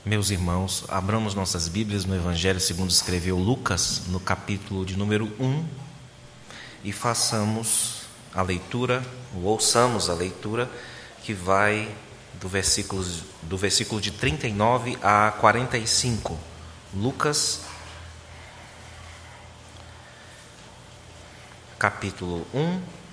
Meus irmãos, abramos nossas Bíblias no Evangelho segundo escreveu Lucas, no capítulo de número 1, e façamos a leitura, ou ouçamos a leitura, que vai do versículo de 39 a 45. Lucas, capítulo 1,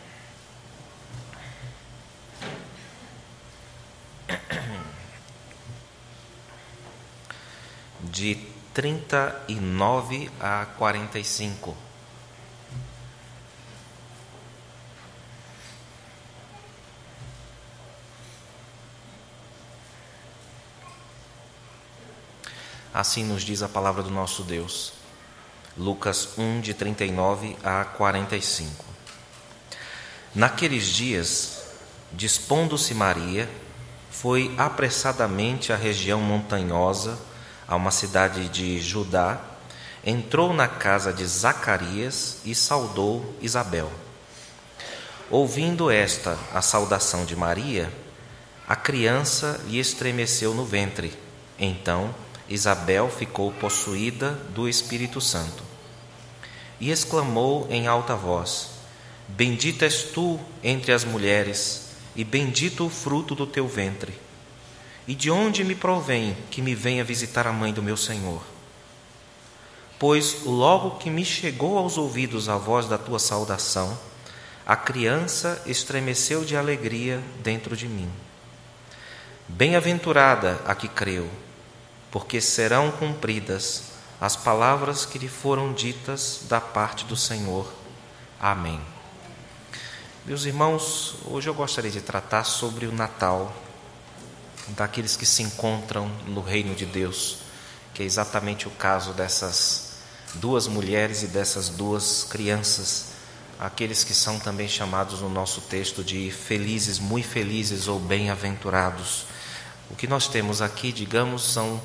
de 39 a 45. Assim nos diz a palavra do nosso Deus. Lucas 1, de 39 a 45. Naqueles dias, dispondo-se Maria, foi apressadamente à região montanhosa, a uma cidade de Judá, entrou na casa de Zacarias e saudou Isabel. Ouvindo esta a saudação de Maria, a criança lhe estremeceu no ventre. Então Isabel ficou possuída do Espírito Santo e exclamou em alta voz: Bendita és tu entre as mulheres, e bendito o fruto do teu ventre. E de onde me provém que me venha visitar a mãe do meu Senhor? Pois logo que me chegou aos ouvidos a voz da tua saudação, a criança estremeceu de alegria dentro de mim. Bem-aventurada a que creu, porque serão cumpridas as palavras que lhe foram ditas da parte do Senhor. Amém. Meus irmãos, hoje eu gostaria de tratar sobre o Natal, daqueles que se encontram no reino de Deus, que é exatamente o caso dessas duas mulheres e dessas duas crianças, aqueles que são também chamados no nosso texto de felizes, muito felizes ou bem-aventurados. O que nós temos aqui, digamos, são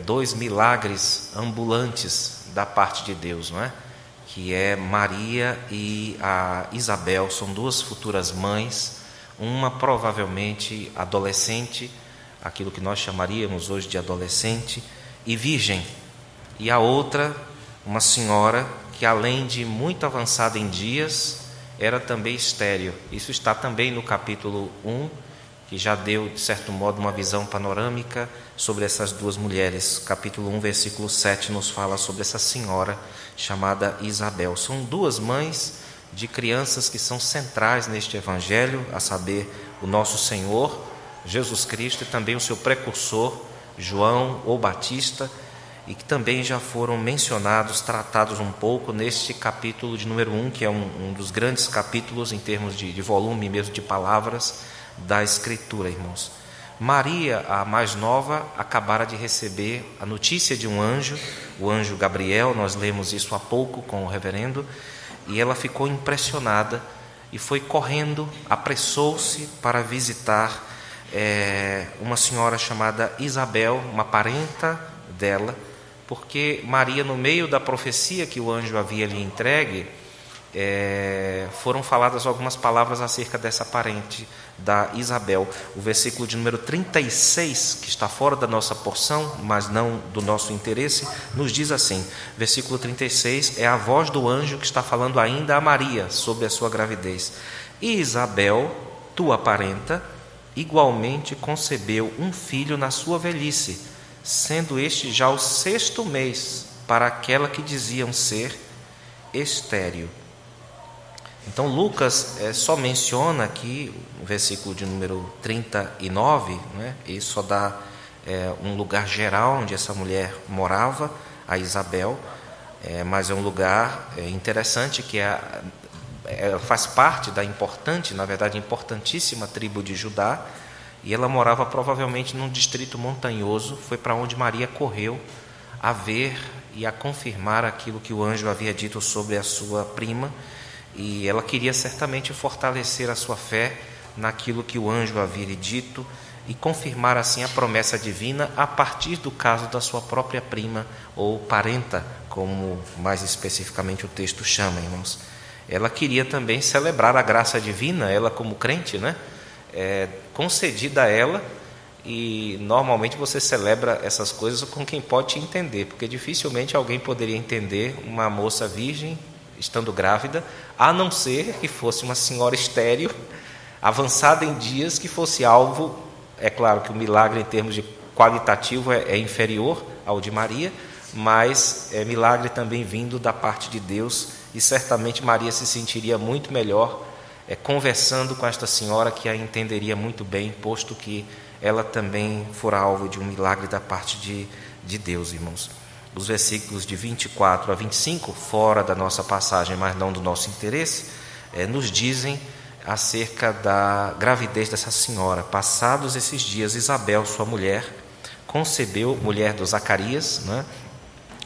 dois milagres ambulantes da parte de Deus, não é? Que é Maria e a Isabel, são duas futuras mães, uma provavelmente adolescente, aquilo que nós chamaríamos hoje de adolescente, e virgem, e a outra, uma senhora que, além de muito avançada em dias, era também estéril. Isso está também no capítulo 1, que já deu, de certo modo, uma visão panorâmica sobre essas duas mulheres. Capítulo 1, versículo 7, nos fala sobre essa senhora chamada Isabel. São duas mães de crianças que são centrais neste Evangelho, a saber, o nosso Senhor, Jesus Cristo, e também o seu precursor, João ou Batista, e que também já foram mencionados, tratados um pouco neste capítulo de número 1, que é um dos grandes capítulos em termos de volume mesmo de palavras da Escritura, irmãos. Maria, a mais nova, acabara de receber a notícia de um anjo, o anjo Gabriel, nós lemos isso há pouco com o reverendo, e ela ficou impressionada e foi correndo, apressou-se para visitar uma senhora chamada Isabel, uma parenta dela, porque Maria, no meio da profecia que o anjo havia lhe entregue, foram faladas algumas palavras acerca dessa parente da Isabel. O versículo de número 36, que está fora da nossa porção, mas não do nosso interesse, nos diz assim, versículo 36, é a voz do anjo que está falando ainda a Maria sobre a sua gravidez. E Isabel, tua parenta, igualmente concebeu um filho na sua velhice, sendo este já o 6º mês para aquela que diziam ser estéril. Então Lucas só menciona aqui o versículo de número 39, né? E só dá um lugar geral onde essa mulher morava, a Isabel, mas é um lugar interessante que ela faz parte da importante, na verdade importantíssima tribo de Judá, e ela morava provavelmente num distrito montanhoso. Foi para onde Maria correu a ver e a confirmar aquilo que o anjo havia dito sobre a sua prima, e ela queria certamente fortalecer a sua fé naquilo que o anjo havia lhe dito e confirmar assim a promessa divina a partir do caso da sua própria prima ou parenta, como mais especificamente o texto chama, irmãos. Ela queria também celebrar a graça divina, ela como crente, né? Concedida a ela, e normalmente você celebra essas coisas com quem pode te entender, porque dificilmente alguém poderia entender uma moça virgem estando grávida, a não ser que fosse uma senhora estéril, avançada em dias, que fosse alvo. É claro que o milagre em termos de qualitativo é inferior ao de Maria, mas é milagre também vindo da parte de Deus, e certamente Maria se sentiria muito melhor conversando com esta senhora, que a entenderia muito bem, posto que ela também fora alvo de um milagre da parte de Deus, irmãos. Os versículos de 24 a 25, fora da nossa passagem, mas não do nosso interesse, nos dizem acerca da gravidez dessa senhora. Passados esses dias, Isabel, sua mulher, concebeu, mulher do Zacarias, né?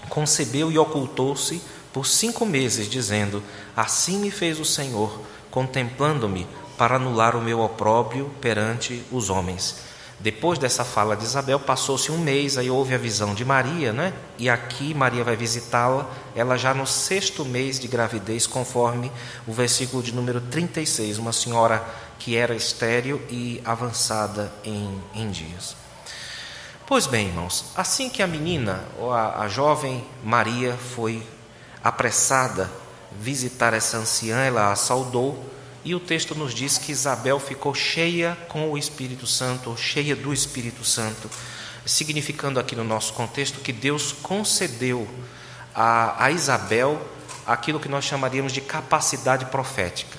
Concebeu e ocultou-se por 5 meses, dizendo: assim me fez o Senhor, contemplando-me para anular o meu opróbrio perante os homens. Depois dessa fala de Isabel, passou-se 1 mês, aí houve a visão de Maria, né? E aqui Maria vai visitá-la, ela já no 6º mês de gravidez, conforme o versículo de número 36, uma senhora que era estéril e avançada em dias. Pois bem, irmãos, assim que a menina, ou a jovem Maria, foi apressada visitar essa anciã, ela a saudou, e o texto nos diz que Isabel ficou cheia com o Espírito Santo, ou cheia do Espírito Santo, significando aqui no nosso contexto que Deus concedeu a Isabel aquilo que nós chamaríamos de capacidade profética.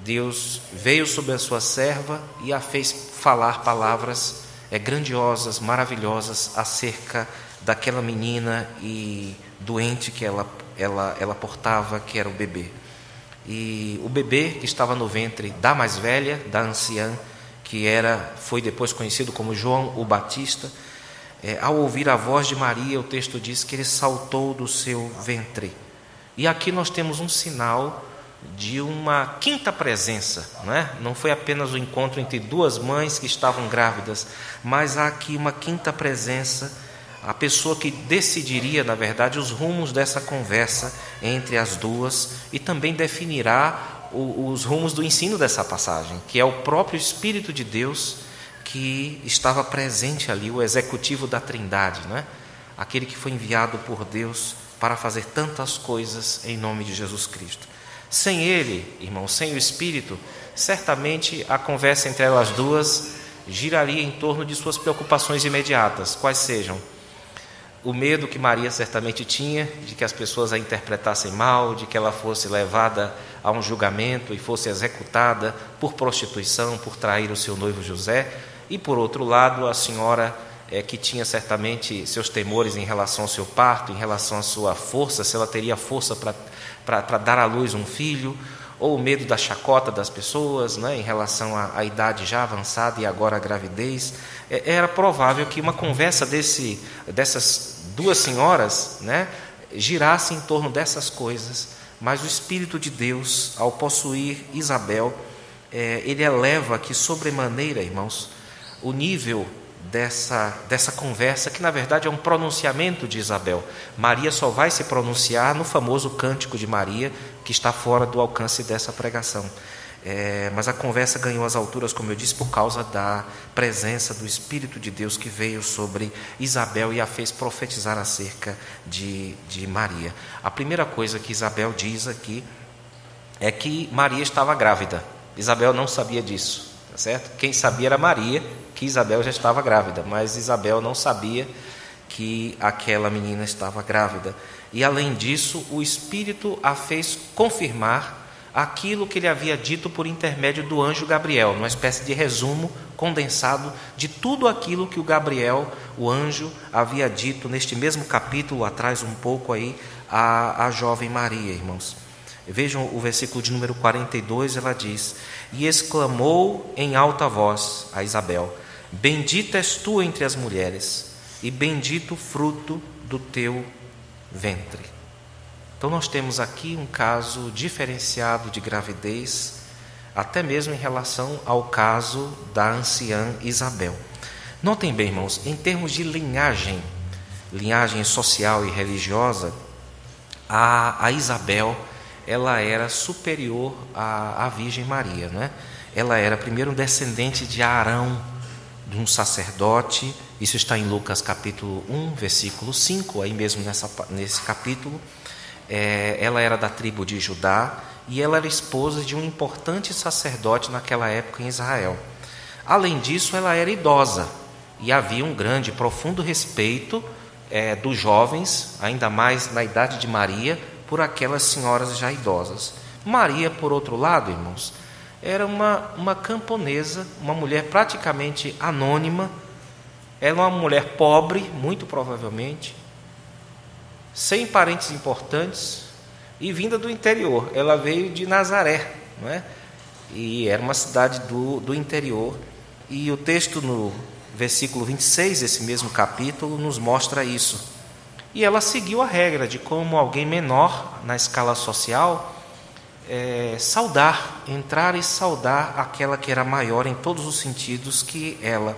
Deus veio sobre a sua serva e a fez falar palavras grandiosas, maravilhosas acerca daquela menina e doente que ela portava, que era o bebê. E o bebê que estava no ventre da mais velha, da anciã, que foi depois conhecido como João o Batista, ao ouvir a voz de Maria, o texto diz que ele saltou do seu ventre. E aqui nós temos um sinal de uma quinta presença, não é? Não foi apenas o encontro entre 2 mães que estavam grávidas, mas há aqui uma quinta presença, a pessoa que decidiria, na verdade, os rumos dessa conversa entre as duas, e também definirá os rumos do ensino dessa passagem, que é o próprio Espírito de Deus que estava presente ali, o executivo da Trindade, né? Aquele que foi enviado por Deus para fazer tantas coisas em nome de Jesus Cristo. Sem ele, irmão, sem o Espírito, certamente a conversa entre elas duas giraria em torno de suas preocupações imediatas, quais sejam: o medo que Maria certamente tinha de que as pessoas a interpretassem mal, de que ela fosse levada a um julgamento e fosse executada por prostituição, por trair o seu noivo José. E, por outro lado, a senhora que tinha certamente seus temores em relação ao seu parto, em relação à sua força, se ela teria força para dar à luz um filho, ou o medo da chacota das pessoas, né, em relação à idade já avançada e agora a gravidez. Era provável que uma conversa dessas 2 senhoras, né, girasse em torno dessas coisas, mas o Espírito de Deus, ao possuir Isabel, ele eleva aqui sobremaneira, irmãos, o nível dessa conversa, que na verdade é um pronunciamento de Isabel. Maria só vai se pronunciar no famoso Cântico de Maria, que está fora do alcance dessa pregação. Mas a conversa ganhou as alturas, como eu disse, por causa da presença do Espírito de Deus que veio sobre Isabel e a fez profetizar acerca de Maria. A primeira coisa que Isabel diz aqui é que Maria estava grávida. Isabel não sabia disso, tá certo? Quem sabia era Maria, que Isabel já estava grávida, mas Isabel não sabia que aquela menina estava grávida. E além disso, o Espírito a fez confirmar aquilo que ele havia dito por intermédio do anjo Gabriel, uma espécie de resumo condensado de tudo aquilo que o Gabriel, o anjo, havia dito neste mesmo capítulo, atrás um pouco aí, a jovem Maria, irmãos. Vejam o versículo de número 42, ela diz: e exclamou em alta voz a Isabel: bendita és tu entre as mulheres, e bendito o fruto do teu ventre. Então nós temos aqui um caso diferenciado de gravidez, até mesmo em relação ao caso da anciã Isabel. Notem bem, irmãos, em termos de linhagem social e religiosa, a Isabel, ela era superior à Virgem Maria, né? Ela era primeiro um descendente de Arão, de um sacerdote. Isso está em Lucas capítulo 1, versículo 5, aí mesmo nesse capítulo. Ela era da tribo de Judá e ela era esposa de um importante sacerdote naquela época em Israel. Além disso, ela era idosa e havia um grande, profundo respeito dos jovens, ainda mais na idade de Maria, por aquelas senhoras já idosas. Maria, por outro lado, irmãos, era uma camponesa, uma mulher praticamente anônima. Era uma mulher pobre, muito provavelmente, sem parentes importantes e vinda do interior. Ela veio de Nazaré, não é? E era uma cidade do interior. E o texto no versículo 26, esse mesmo capítulo, nos mostra isso. E ela seguiu a regra de como alguém menor na escala social entrar e saudar aquela que era maior em todos os sentidos que ela.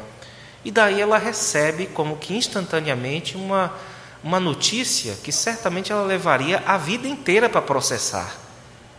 E daí ela recebe como que instantaneamente uma notícia que certamente ela levaria a vida inteira para processar,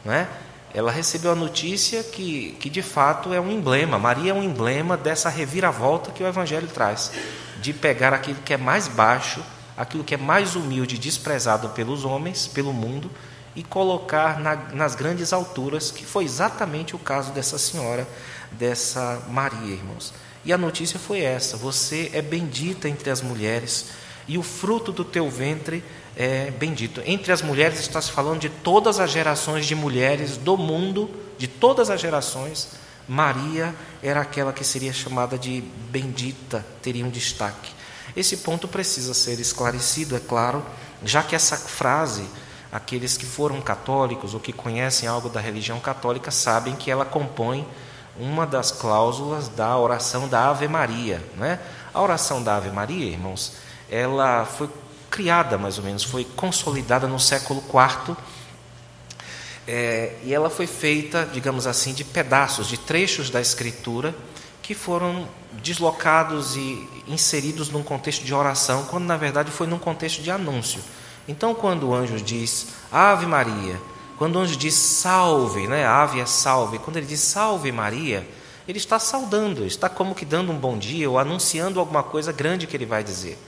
não é? Ela recebeu a notícia que de fato é um emblema. Maria é um emblema dessa reviravolta que o Evangelho traz, de pegar aquilo que é mais baixo, aquilo que é mais humilde, desprezado pelos homens, pelo mundo, e colocar nas grandes alturas, que foi exatamente o caso dessa senhora, dessa Maria, irmãos. E a notícia foi essa: você é bendita entre as mulheres, e o fruto do teu ventre é bendito. Entre as mulheres está se falando de todas as gerações de mulheres do mundo, de todas as gerações. Maria era aquela que seria chamada de bendita, teria um destaque. Esse ponto precisa ser esclarecido, é claro, já que essa frase, aqueles que foram católicos ou que conhecem algo da religião católica sabem que ela compõe uma das cláusulas da oração da Ave Maria, né? A oração da Ave Maria, irmãos, ela foi criada mais ou menos, foi consolidada no século IV, e ela foi feita, digamos assim, de pedaços, de trechos da Escritura que foram deslocados e inseridos num contexto de oração, quando na verdade foi num contexto de anúncio. Então, quando o anjo diz Ave Maria, quando o anjo diz salve, né? Ave é salve, quando ele diz salve Maria, ele está saudando, está como que dando um bom dia ou anunciando alguma coisa grande que ele vai dizer.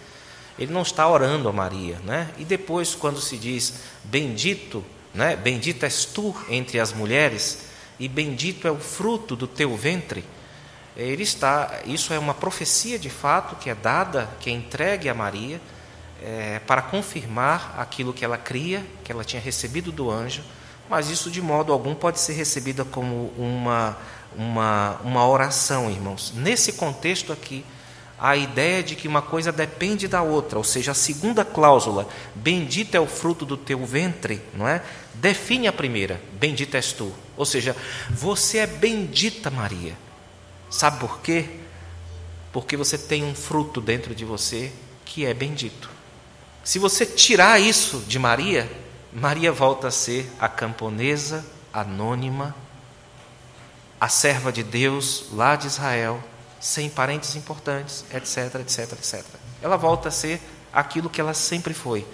Ele não está orando a Maria, né? E depois, quando se diz bendito, né? Bendita és tu entre as mulheres e bendito é o fruto do teu ventre, isso é uma profecia de fato que é dada, que é entregue a Maria, para confirmar aquilo que ela cria, que ela tinha recebido do anjo, mas isso de modo algum pode ser recebida como uma oração, irmãos. Nesse contexto aqui, a ideia de que uma coisa depende da outra, ou seja, a segunda cláusula, bendito é o fruto do teu ventre, não é? Define a primeira, bendita és tu, ou seja, você é bendita, Maria. Sabe por quê? Porque você tem um fruto dentro de você que é bendito. Se você tirar isso de Maria, Maria volta a ser a camponesa anônima, a serva de Deus lá de Israel, sem parentes importantes, etc, etc, etc. Ela volta a ser aquilo que ela sempre foi.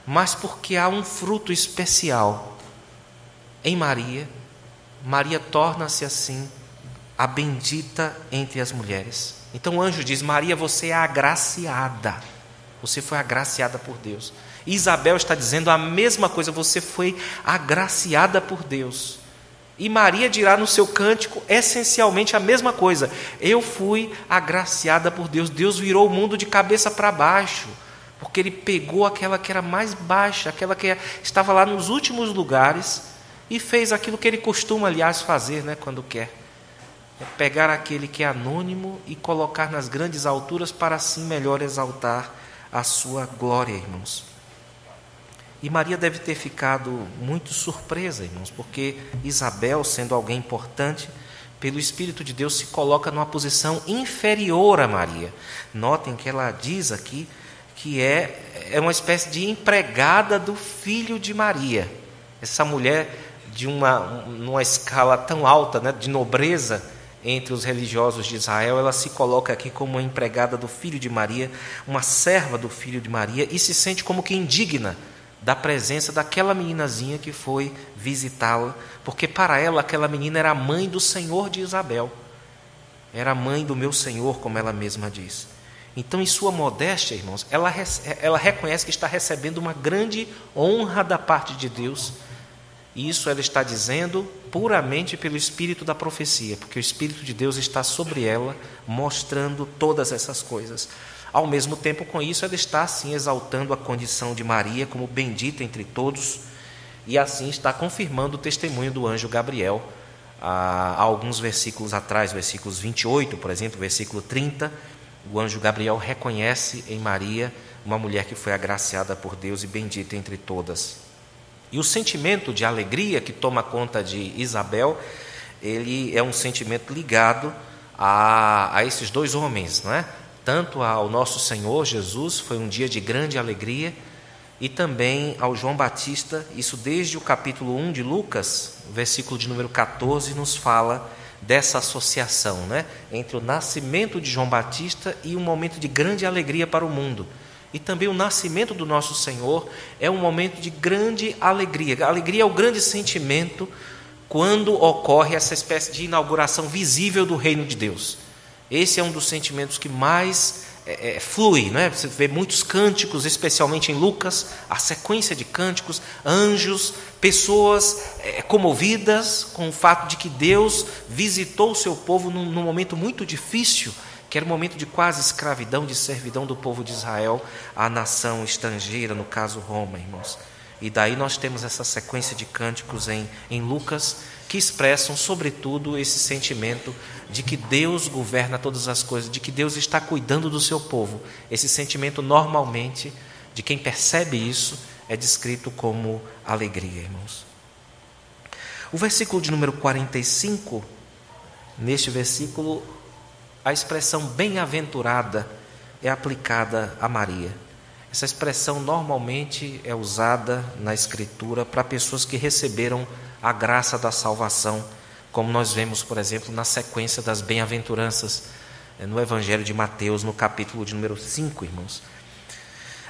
Mas porque há um fruto especial em Maria, Maria torna-se assim a bendita entre as mulheres. Então o anjo diz: Maria, você é agraciada. Você foi agraciada por Deus. E Isabel está dizendo a mesma coisa: você foi agraciada por Deus. E Maria dirá no seu cântico essencialmente a mesma coisa: eu fui agraciada por Deus. Deus virou o mundo de cabeça para baixo, porque Ele pegou aquela que era mais baixa, aquela que estava lá nos últimos lugares, e fez aquilo que Ele costuma, aliás, fazer, né, quando quer. É pegar aquele que é anônimo e colocar nas grandes alturas para assim melhor exaltar a sua glória, irmãos. E Maria deve ter ficado muito surpresa, irmãos, porque Isabel, sendo alguém importante, pelo Espírito de Deus se coloca numa posição inferior a Maria. Notem que ela diz aqui que é uma espécie de empregada do filho de Maria. Essa mulher numa escala tão alta, né, de nobreza entre os religiosos de Israel, ela se coloca aqui como uma empregada do filho de Maria, uma serva do filho de Maria, e se sente como que indigna da presença daquela meninazinha que foi visitá-la, porque para ela aquela menina era a mãe do Senhor de Isabel. era a mãe do meu Senhor, como ela mesma diz. Então, em sua modéstia, irmãos, ela reconhece que está recebendo uma grande honra da parte de Deus. E isso ela está dizendo puramente pelo espírito da profecia, porque o Espírito de Deus está sobre ela, mostrando todas essas coisas. Ao mesmo tempo, com isso, ela está assim exaltando a condição de Maria como bendita entre todos, e assim está confirmando o testemunho do anjo Gabriel. Há alguns versículos atrás, versículos 28, por exemplo, versículo 30, o anjo Gabriel reconhece em Maria uma mulher que foi agraciada por Deus e bendita entre todas. E o sentimento de alegria que toma conta de Isabel, ele é um sentimento ligado a esses dois homens, não é? Tanto ao nosso Senhor Jesus, foi um dia de grande alegria, e também ao João Batista. Isso desde o capítulo 1 de Lucas, versículo de número 14, nos fala dessa associação, né, entre o nascimento de João Batista e um momento de grande alegria para o mundo. E também o nascimento do nosso Senhor é um momento de grande alegria. A alegria é o grande sentimento quando ocorre essa espécie de inauguração visível do reino de Deus. Esse é um dos sentimentos que mais flui, não é? Você vê muitos cânticos, especialmente em Lucas, a sequência de cânticos, anjos, pessoas comovidas com o fato de que Deus visitou o seu povo num momento muito difícil, que era um momento de quase escravidão, de servidão do povo de Israel à nação estrangeira, no caso Roma, irmãos. E daí nós temos essa sequência de cânticos em Lucas, que expressam, sobretudo, esse sentimento de que Deus governa todas as coisas, de que Deus está cuidando do seu povo. Esse sentimento, normalmente, de quem percebe isso, é descrito como alegria, irmãos. O versículo de número 45, neste versículo, a expressão bem-aventurada é aplicada a Maria. Essa expressão normalmente é usada na Escritura para pessoas que receberam a graça da salvação, como nós vemos, por exemplo, na sequência das bem-aventuranças, no Evangelho de Mateus, no capítulo de número 5, irmãos.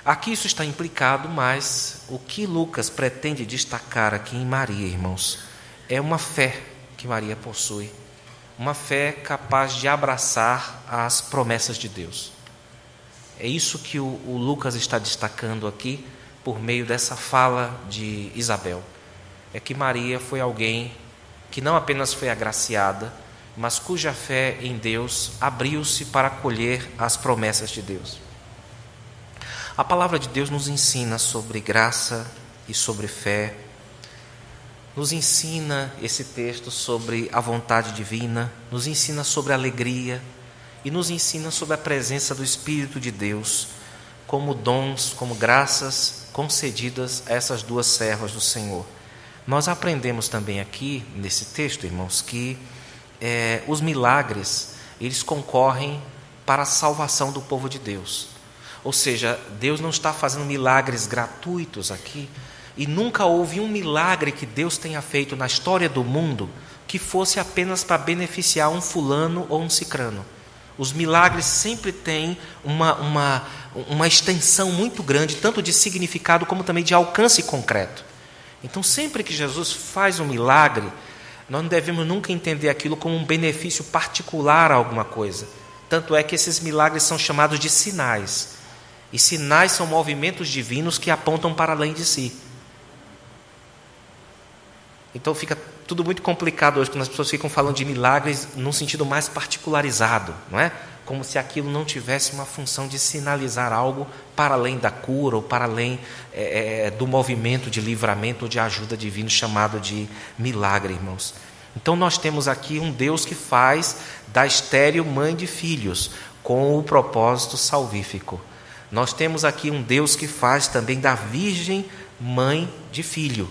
Aqui isso está implicado, mas o que Lucas pretende destacar aqui em Maria, irmãos, é uma fé que Maria possui, uma fé capaz de abraçar as promessas de Deus. É isso que o Lucas está destacando aqui, por meio dessa fala de Isabel. É que Maria foi alguém que não apenas foi agraciada, mas cuja fé em Deus abriu-se para acolher as promessas de Deus. A palavra de Deus nos ensina sobre graça e sobre fé, nos ensina esse texto sobre a vontade divina, nos ensina sobre alegria e nos ensina sobre a presença do Espírito de Deus como dons, como graças concedidas a essas duas servas do Senhor. Nós aprendemos também aqui, nesse texto, irmãos, que os milagres, eles concorrem para a salvação do povo de Deus. Ou seja, Deus não está fazendo milagres gratuitos aqui, e nunca houve um milagre que Deus tenha feito na história do mundo que fosse apenas para beneficiar um fulano ou um cicrano. Os milagres sempre têm uma extensão muito grande, tanto de significado como também de alcance concreto. Então, sempre que Jesus faz um milagre, nós não devemos nunca entender aquilo como um benefício particular a alguma coisa. Tanto é que esses milagres são chamados de sinais. E sinais são movimentos divinos que apontam para além de si. Então fica tudo muito complicado hoje, quando as pessoas ficam falando de milagres num sentido mais particularizado, não é? Como se aquilo não tivesse uma função de sinalizar algo para além da cura ou para além do movimento de livramento ou de ajuda divino chamado de milagre, irmãos. Então nós temos aqui um Deus que faz da estéril mãe de filhos com o propósito salvífico. Nós temos aqui um Deus que faz também da virgem mãe de filho,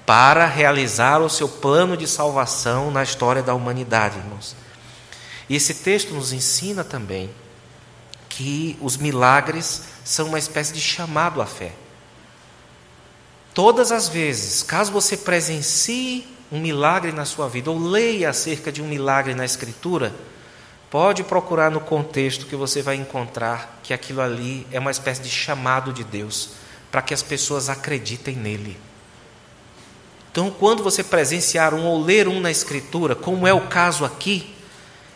para realizar o seu plano de salvação na história da humanidade, irmãos. E esse texto nos ensina também que os milagres são uma espécie de chamado à fé. Todas as vezes, caso você presencie um milagre na sua vida, ou leia acerca de um milagre na Escritura, pode procurar no contexto que você vai encontrar que aquilo ali é uma espécie de chamado de Deus, para que as pessoas acreditem nele. Então, quando você presenciar um ou ler um na Escritura, como é o caso aqui,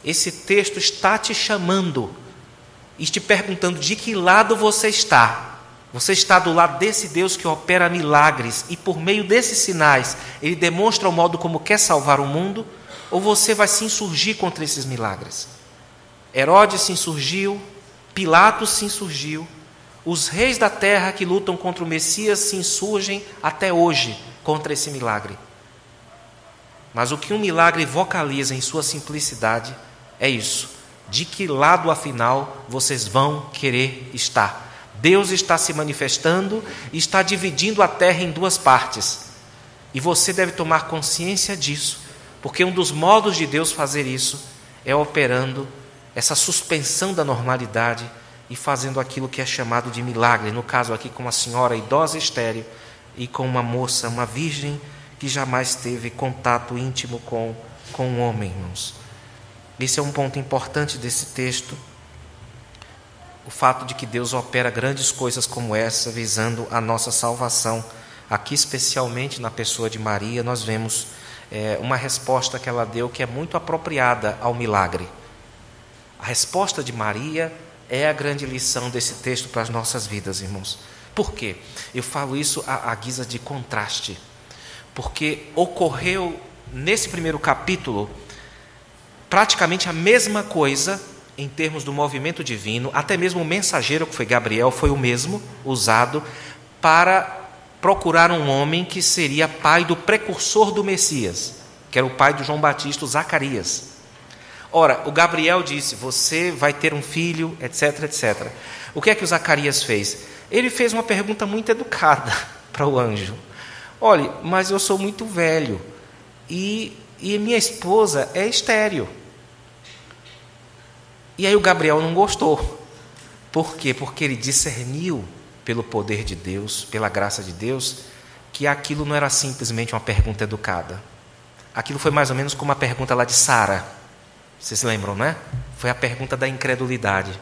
esse texto está te chamando e te perguntando de que lado você está. Você está do lado desse Deus que opera milagres e por meio desses sinais Ele demonstra o modo como quer salvar o mundo, ou você vai se insurgir contra esses milagres? Herodes se insurgiu, Pilatos se insurgiu, os reis da terra que lutam contra o Messias se insurgem até hoje contra esse milagre. Mas o que um milagre vocaliza em sua simplicidade é isso: de que lado afinal vocês vão querer estar? Deus está se manifestando e está dividindo a terra em duas partes. E você deve tomar consciência disso, porque um dos modos de Deus fazer isso é operando essa suspensão da normalidade e fazendo aquilo que é chamado de milagre. No caso aqui, com uma senhora idosa estéril e com uma moça, uma virgem, que jamais teve contato íntimo com um homem, irmãos. Esse é um ponto importante desse texto. O fato de que Deus opera grandes coisas como essa, visando a nossa salvação. Aqui, especialmente na pessoa de Maria, nós vemos uma resposta que ela deu que é muito apropriada ao milagre. A resposta de Maria é a grande lição desse texto para as nossas vidas, irmãos. Por quê? Eu falo isso à guisa de contraste. Porque ocorreu nesse primeiro capítulo praticamente a mesma coisa em termos do movimento divino. Até mesmo o mensageiro, que foi Gabriel, foi o mesmo usado para procurar um homem que seria pai do precursor do Messias, que era o pai de João Batista, o Zacarias. Ora, o Gabriel disse: você vai ter um filho, etc, etc. O que é que o Zacarias fez? Ele fez uma pergunta muito educada para o anjo. Olha, mas eu sou muito velho e minha esposa é estéril. E aí o Gabriel não gostou. Por quê? Porque ele discerniu pelo poder de Deus, pela graça de Deus, que aquilo não era simplesmente uma pergunta educada. Aquilo foi mais ou menos como a pergunta lá de Sara. Vocês lembram, né? Foi a pergunta da incredulidade.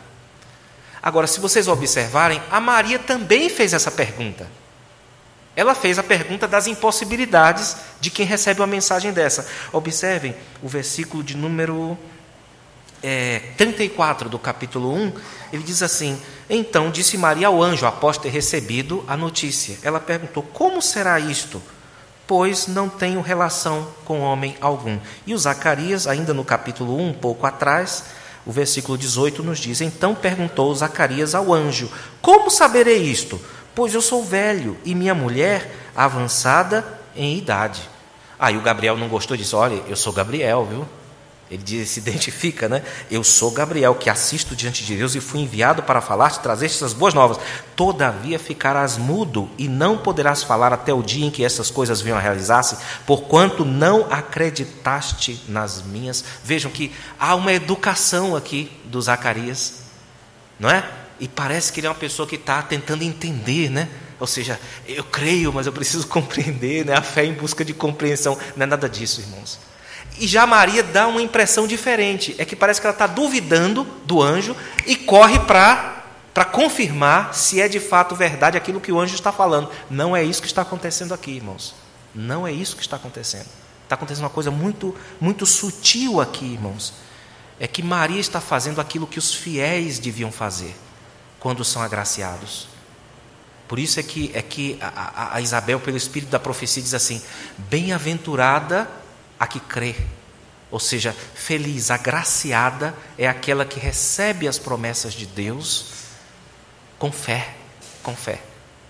Agora, se vocês observarem, a Maria também fez essa pergunta. Ela fez a pergunta das impossibilidades de quem recebe uma mensagem dessa. Observem o versículo de número 34 do capítulo 1. Ele diz assim: então disse Maria ao anjo, após ter recebido a notícia. Ela perguntou: como será isto? Pois não tenho relação com homem algum. E o Zacarias, ainda no capítulo 1, um pouco atrás, o versículo 18 nos diz: então perguntou Zacarias ao anjo: como saberei isto? Pois eu sou velho e minha mulher avançada em idade. Aí o Gabriel não gostou disso. Olha, eu sou Gabriel, viu? Ele se identifica, né? Eu sou Gabriel, que assisto diante de Deus e fui enviado para falar-te, trazer essas boas novas. Todavia ficarás mudo e não poderás falar até o dia em que essas coisas venham a realizar-se, porquanto não acreditaste nas minhas. Vejam que há uma educação aqui do Zacarias, não é? E parece que ele é uma pessoa que está tentando entender, né? Ou seja, eu creio, mas eu preciso compreender, né? A fé em busca de compreensão. Não é nada disso, irmãos. E já Maria dá uma impressão diferente. É que parece que ela está duvidando do anjo e corre para confirmar se é de fato verdade aquilo que o anjo está falando. Não é isso que está acontecendo aqui, irmãos. Não é isso que está acontecendo. Está acontecendo uma coisa muito, muito sutil aqui, irmãos. É que Maria está fazendo aquilo que os fiéis deviam fazer quando são agraciados. Por isso é que a Isabel, pelo espírito da profecia, diz assim: bem-aventurada a que crê. Ou seja, feliz, agraciada é aquela que recebe as promessas de Deus com fé, com fé.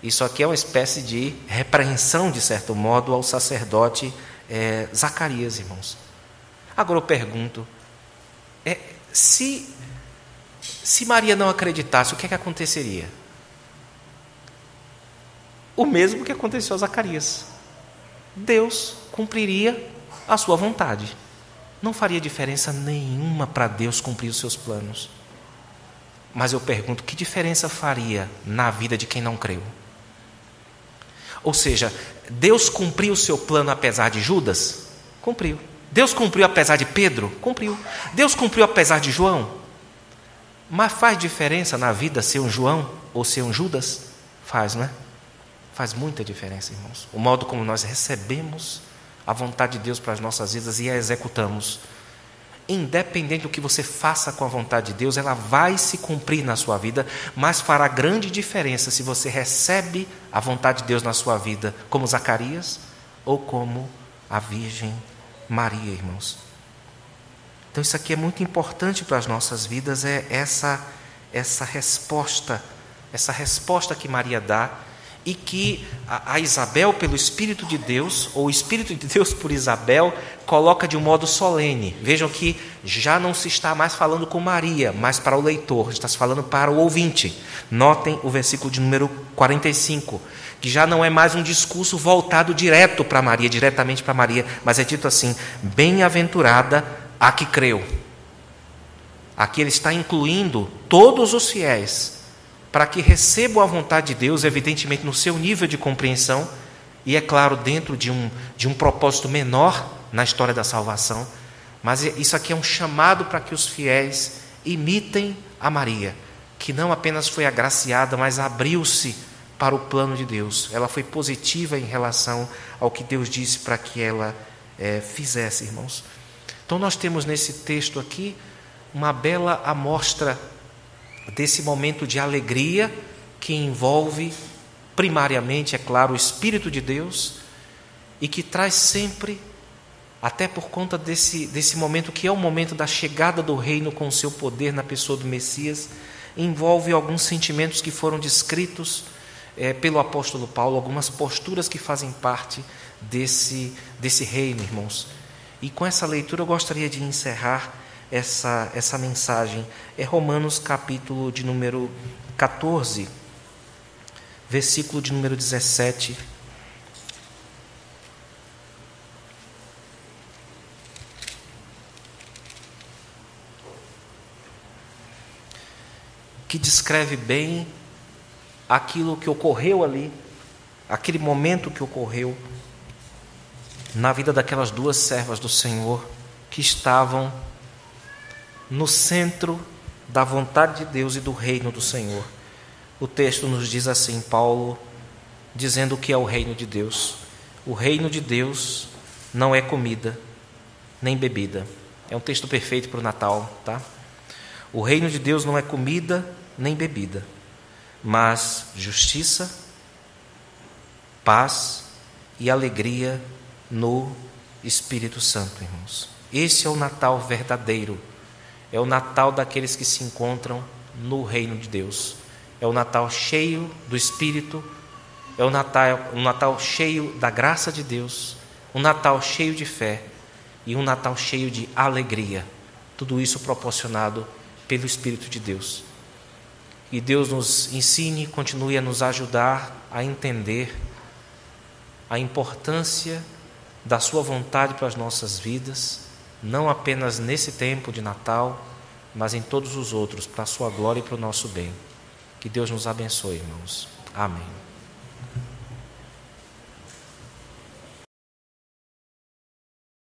Isso aqui é uma espécie de repreensão, de certo modo, ao sacerdote Zacarias, irmãos. Agora eu pergunto, se Maria não acreditasse, o que é que aconteceria? O mesmo que aconteceu a Zacarias. Deus cumpriria a sua vontade. Não faria diferença nenhuma para Deus cumprir os seus planos. Mas eu pergunto, que diferença faria na vida de quem não creu? Ou seja, Deus cumpriu o seu plano apesar de Judas? Cumpriu. Deus cumpriu apesar de Pedro? Cumpriu. Deus cumpriu apesar de João? Mas faz diferença na vida ser um João ou ser um Judas? Faz, não é? Faz muita diferença, irmãos. O modo como nós recebemos a vontade de Deus para as nossas vidas e a executamos. independente do que você faça com a vontade de Deus, ela vai se cumprir na sua vida, mas fará grande diferença se você recebe a vontade de Deus na sua vida, como Zacarias ou como a Virgem Maria, irmãos. Então isso aqui é muito importante para as nossas vidas, é essa resposta que Maria dá, e que a Isabel, pelo Espírito de Deus, ou o Espírito de Deus por Isabel, coloca de um modo solene. Vejam que já não se está mais falando com Maria, mas para o leitor, está se falando para o ouvinte. Notem o versículo de número 45, que já não é mais um discurso voltado diretamente para Maria, mas é dito assim: bem-aventurada a que creu. Aqui ele está incluindo todos os fiéis, para que recebam a vontade de Deus, evidentemente no seu nível de compreensão, e é claro, dentro de um propósito menor na história da salvação. Mas isso aqui é um chamado para que os fiéis imitem a Maria, que não apenas foi agraciada, mas abriu-se para o plano de Deus. Ela foi positiva em relação ao que Deus disse para que ela fizesse, irmãos. Então nós temos nesse texto aqui uma bela amostra desse momento de alegria que envolve primariamente, é claro, o Espírito de Deus, e que traz sempre, até por conta desse momento que é o momento da chegada do reino com o seu poder na pessoa do Messias, envolve alguns sentimentos que foram descritos pelo apóstolo Paulo, algumas posturas que fazem parte desse reino, irmãos. E com essa leitura eu gostaria de encerrar essa mensagem. É Romanos capítulo de número 14, versículo de número 17. Que descreve bem aquilo que ocorreu ali, aquele momento que ocorreu na vida daquelas duas servas do Senhor que estavam no centro da vontade de Deus e do reino do Senhor. O texto nos diz assim, Paulo dizendo o que é o reino de Deus. O reino de Deus não é comida nem bebida. É um texto perfeito para o Natal, tá? O reino de Deus não é comida nem bebida, mas justiça, paz e alegria no Espírito Santo, irmãos. Esse é o Natal verdadeiro. É o Natal daqueles que se encontram no reino de Deus. É o Natal cheio do Espírito, é um Natal cheio da graça de Deus, um Natal cheio de fé e um Natal cheio de alegria. Tudo isso proporcionado pelo Espírito de Deus. E Deus nos ensine, continue a nos ajudar a entender a importância da sua vontade para as nossas vidas, não apenas nesse tempo de Natal, mas em todos os outros, para a sua glória e para o nosso bem. Que Deus nos abençoe, irmãos. Amém.